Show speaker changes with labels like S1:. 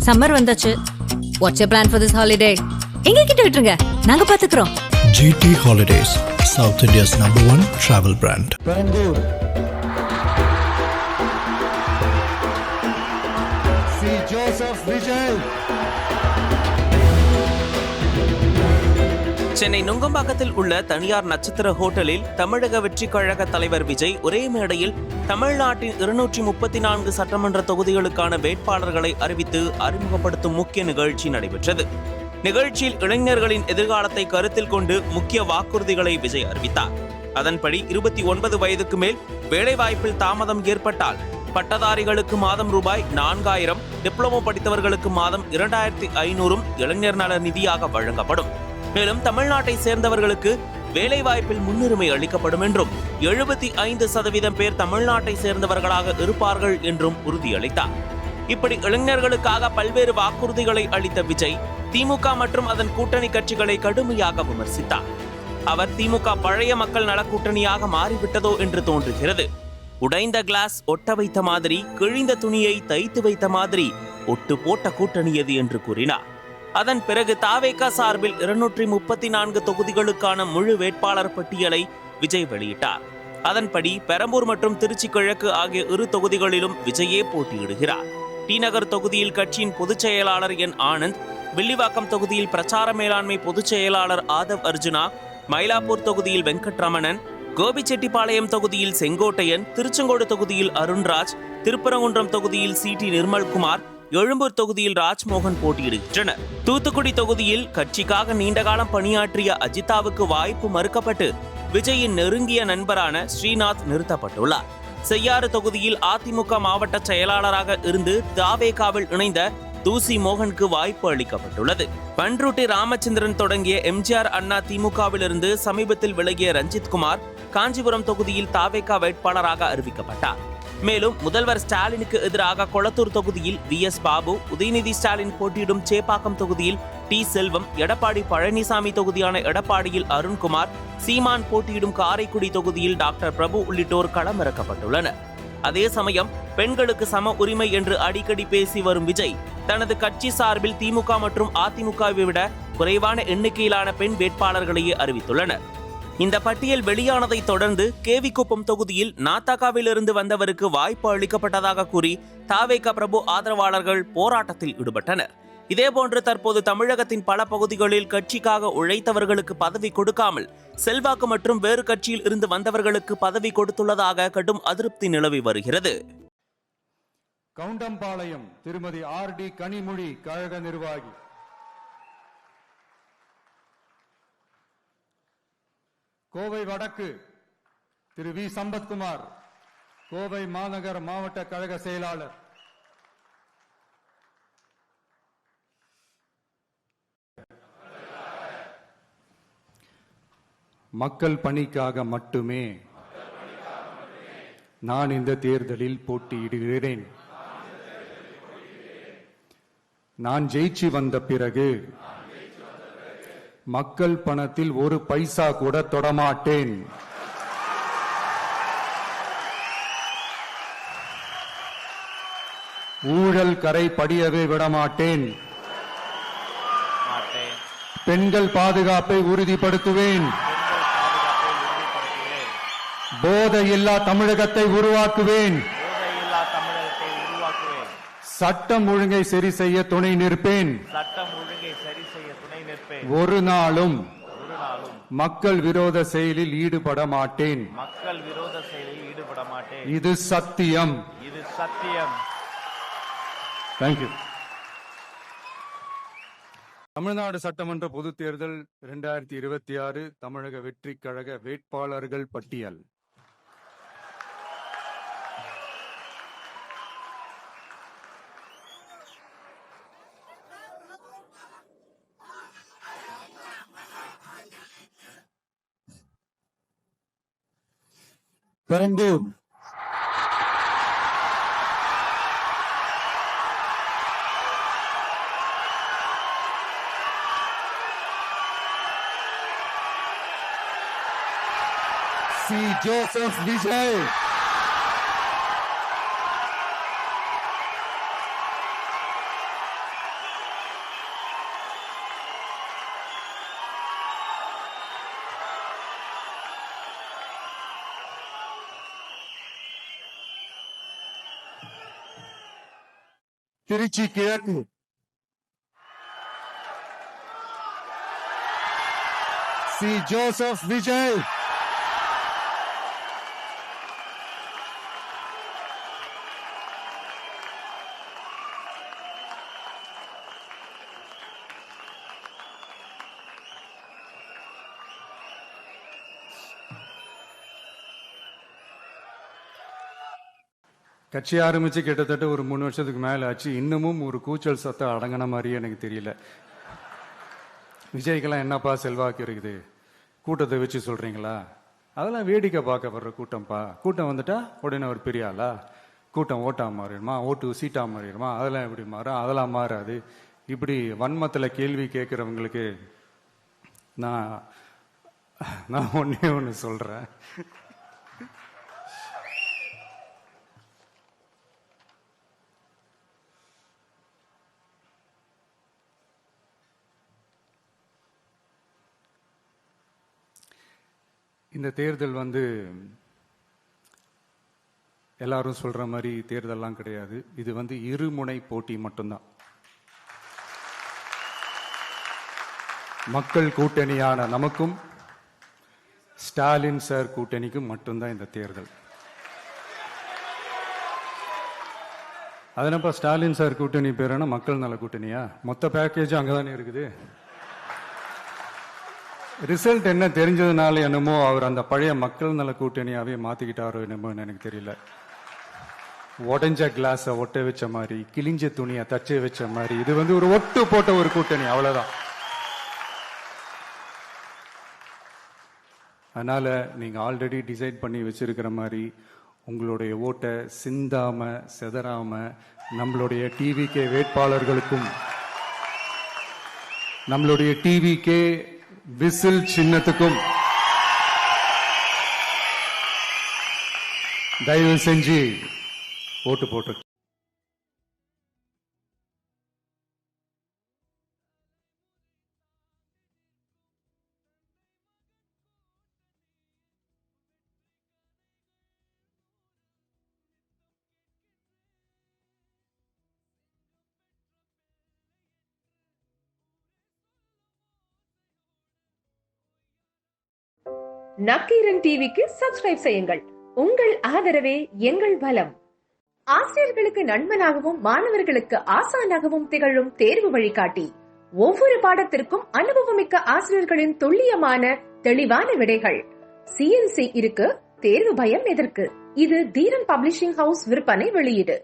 S1: Summer வந்தாச்சு. What's your plan for this holiday? எங்க கிட்ட விட்டுருங்க, நாங்க பாத்துக்கிறோம்.
S2: GT Holidays, South India's #1 travel brand.
S3: Perambur C Joseph Vijay.
S4: Chennai நுங்கம்பாக்கத்தில் உள்ள தனியார் நட்சத்திர ஹோட்டலில் தமிழக வெற்றி கழக தலைவர் விஜய் ஒரே மேடையில் தமிழ்நாட்டின் 234 சட்டமன்ற தொகுதிகளுக்கான வேட்பாளர்களை அறிவித்து அறிமுகப்படுத்தும் முக்கிய நிகழ்ச்சி நடைபெற்றது. நிகழ்ச்சியில் இளைஞர்களின் எதிர்காலத்தை கருத்தில் கொண்டு முக்கிய வாக்குறுதிகளை விஜய் அறிவித்தார். அதன்படி 29 வயதுக்கு மேல் வேலைவாய்ப்பில் தாமதம் ஏற்பட்டால் பட்டதாரிகளுக்கு மாதம் ரூபாய் 4000, டிப்ளமோ படித்தவர்களுக்கு மாதம் 2500 இளைஞர் நல நிதியாக வழங்கப்படும். மேலும் தமிழ்நாட்டை சேர்ந்தவர்களுக்கு வேலைவாய்ப்பில் முன்னுரிமை அளிக்கப்படும் என்றும் 75% பேர் தமிழ்நாட்டை சேர்ந்தவர்களாக இருப்பார்கள் என்றும் உறுதியளித்தார். இப்படி இளைஞர்களுக்காக பல்வேறு வாக்குறுதிகளை அளித்த விஜய் திமுக மற்றும் அதன் கூட்டணி கட்சிகளை கடுமையாக விமர்சித்தார். அவர் திமுக பழைய மக்கள் நல கூட்டணியாக மாறிவிட்டதோ என்று தோன்றுகிறது. உடைந்த கிளாஸ் ஒட்ட வைத்த மாதிரி, கிழிந்த துணியை தைத்து வைத்த மாதிரி ஒட்டு போட்ட கூட்டணி எது என்று கூறினார். அதன் பிறகு தாவேக சார்பில் 234 தொகுதிகளுக்கான முழு வேட்பாளர் பட்டியலை விஜய் வெளியிட்டார். அதன்படி பெரம்பூர் மற்றும் திருச்சி கிழக்கு ஆகிய 2 தொகுதிகளிலும் விஜயே போட்டியிடுகிறார். டி நகர் தொகுதியில் கட்சியின் பொதுச் செயலாளர் என் ஆனந்த், வில்லிவாக்கம் தொகுதியில் பிரச்சார மேலாண்மை பொதுச் செயலாளர் ஆதவ் அர்ஜுனா, மயிலாப்பூர் தொகுதியில் வெங்கட்ரமணன், கோபிச்செட்டிப்பாளையம் தொகுதியில் செங்கோட்டையன், திருச்செங்கோடு தொகுதியில் அருண்ராஜ், திருப்பரங்குன்றம் தொகுதியில் CT நிர்மல்குமார், எழும்பூர் தொகுதியில் ராஜ்மோகன் போட்டியிடுகின்றனர். தூத்துக்குடி தொகுதியில் கட்சிக்காக நீண்டகாலம் பணியாற்றிய அஜிதாவுக்கு வாய்ப்பு மறுக்கப்பட்டு விஜயின் நெருங்கிய நண்பரான ஸ்ரீநாத் நிறுத்தப்பட்டுள்ளார். செய்யாறு தொகுதியில் அதிமுக மாவட்ட செயலாளராக இருந்து தாவேகாவில் இணைந்த தூசி மோகனுக்கு வாய்ப்பு அளிக்கப்பட்டுள்ளது. பன்ருட்டி ராமச்சந்திரன் தொடங்கிய எம்ஜிஆர் அண்ணா திமுகவிலிருந்து சமீபத்தில் விலகிய ரஞ்சித்குமார் காஞ்சிபுரம் தொகுதியில் தாவேகா வேட்பாளராக அறிவிக்கப்பட்டார். மேலும் முதல்வர் ஸ்டாலினுக்கு எதிராக கொளத்தூர் தொகுதியில் VS பாபு, உதயநிதி ஸ்டாலின் போட்டியிடும் சேப்பாக்கம் தொகுதியில் T செல்வம், எடப்பாடி பழனிசாமி தொகுதியான எடப்பாடியில் அருண்குமார், சீமான் போட்டியிடும் காரைக்குடி தொகுதியில் டாக்டர் பிரபு உள்ளிட்டோர் களமிறக்கப்பட்டுள்ளனர். அதே சமயம் பெண்களுக்கு சம உரிமை என்று அடிக்கடி பேசி வரும் விஜய் தனது கட்சி சார்பில் திமுக மற்றும் அதிமுகவை விட குறைவான எண்ணிக்கையிலான பெண் வேட்பாளர்களையே அறிவித்துள்ளனர். இந்த பட்டியல் வெளியானதை தொடர்ந்து கேவிக்குப்பம் தொகுதியில் நாத்தாகாவிலிருந்து வந்தவருக்கு வாய்ப்பு அளிக்கப்பட்டதாக கூறி தாவேகா பிரபு ஆதரவாளர்கள் போராட்டத்தில் ஈடுபட்டனர். இதேபோன்று தற்போது தமிழகத்தின் பல பகுதிகளில் கட்சிக்காக உழைத்தவர்களுக்கு பதவி கொடுக்காமல் செல்வாக்கு மற்றும் வேறு கட்சியில் இருந்து வந்தவர்களுக்கு பதவி கொடுத்துள்ளதாக கடும் அதிருப்தி நிலவி வருகிறது.
S3: கவுண்டம்பாளையம் திருமதி RD கனிமொழி கழக நிர்வாகி. கோவை வடக்கு திரு V சம்பத்குமார், கோவை மாநகர மாவட்ட கழக செயலாளர். மக்கள் பணிக்காக மட்டுமே நான் இந்த தேர்தலில் போட்டியிடுகிறேன். நான் ஜெயிச்சு வந்த பிறகு மக்கள் பணத்தில் ஒரு பைசா கூட தொடமாட்டேன். ஊழல் கரை படியவே விடமாட்டேன். பெண்கள் பாதுகாப்பை உறுதிப்படுத்துவேன். போதையில்லா தமிழகத்தை உருவாக்குவேன். சட்டம் ஒழுங்கை சரி செய்ய துணை நிற்பேன். ஒரு நாளும் மக்கள் விரோத செயலில் ஈடுபட மாட்டேன். இது சத்தியம். தேங்க்யூ. தமிழ்நாடு சட்டமன்ற பொதுத் தேர்தல் 2026 தமிழக வெற்றி கழக வேட்பாளர்கள் பட்டியல். Perambur C Joseph Vijay. திருச்சி கிழக்கு சி ஜோசப் விஜய், கட்சி ஆரம்பிச்சு கிட்டத்தட்ட ஒரு 3 வருஷத்துக்கு மேல ஆச்சு. இன்னமும் ஒரு கூச்சல் சத்தம் அடங்கின மாதிரியே எனக்கு தெரியல. விஜய்க்கெல்லாம் என்னப்பா செல்வாக்கு இருக்குது, கூட்டத்தை வச்சு சொல்றீங்களா? அதெல்லாம் வேடிக்கை பார்க்க வர்ற கூட்டம்ப்பா. கூட்டம் வந்துட்டா உடனே ஒரு பெரிய ஆளா? கூட்டம் ஓட்டா மாறிடுமா, ஓட்டு சீட்டா மாறிடுமா? அதெல்லாம் எப்படி மாறும்? அதெல்லாம் மாறாது. இப்படி வன்மத்தில் கேள்வி கேட்குறவங்களுக்கு நான் ஒன்னே ஒன்று சொல்றேன். இந்த தேர்தல் எல்லாரும் சொல்ற மாதிரி தேர்தல்லாம் கிடையாது. இது இருமுனை போட்டி மட்டும்தான். மக்கள் கூட்டணியான நமக்கும் ஸ்டாலின் சார் கூட்டணிக்கும் மட்டும்தான் இந்த தேர்தல். அதனப்பா ஸ்டாலின் சார் கூட்டணி பேருனா மக்கள் நல கூட்டணியா? மொத்த பேக்கேஜ் அங்கதானே இருக்குது. ரிசல்ட் என்ன தெரிஞ்சதுனால என்னமோ அவர் அந்த பழைய மக்கள் நல கூட்டணியாவே மாத்திக்கிட்டாரோ என்னமோ எனக்கு தெரியல. உடஞ்ச கிளாஸ ஒட்ட வச்ச மாதிரி, கிழிஞ்ச துணியை தச்சை வச்ச மாதிரி, இது ஒரு ஒட்டு போட்ட ஒரு கூட்டணி, அவ்வளவுதான். அதனால நீங்க ஆல்ரெடி டிசைட் பண்ணி வச்சிருக்கிற மாதிரி உங்களுடைய ஓட்டை சிந்தாம செதறாம நம்மளுடைய டிவிகே வேட்பாளர்களுக்கும் நம்மளுடைய டிவிகே விசில் சின்னத்துக்கும் தயவு செஞ்சு ஓட்டு போட்டு.
S5: நக்கீரன் டிவிக்கு சப்ஸ்கிரைப் செய்யுங்கள். உங்கள் ஆதரவே எங்கள் பலம். ஆசிரியர்களுக்கு நண்பனாகவும் மாணவர்களுக்கு ஆசானாகவும் திகழும் தேர்வு வழிகாட்டி. ஒவ்வொரு பாடத்திற்கும் அனுபவமிக்க ஆசிரியர்களின் துல்லியமான தெளிவான விடைகள். CNC இருக்கு, தேர்வு பயம் எதற்கு? இது தீரன் பப்ளிஷிங் ஹவுஸ் விற்பனை வெளியீடு.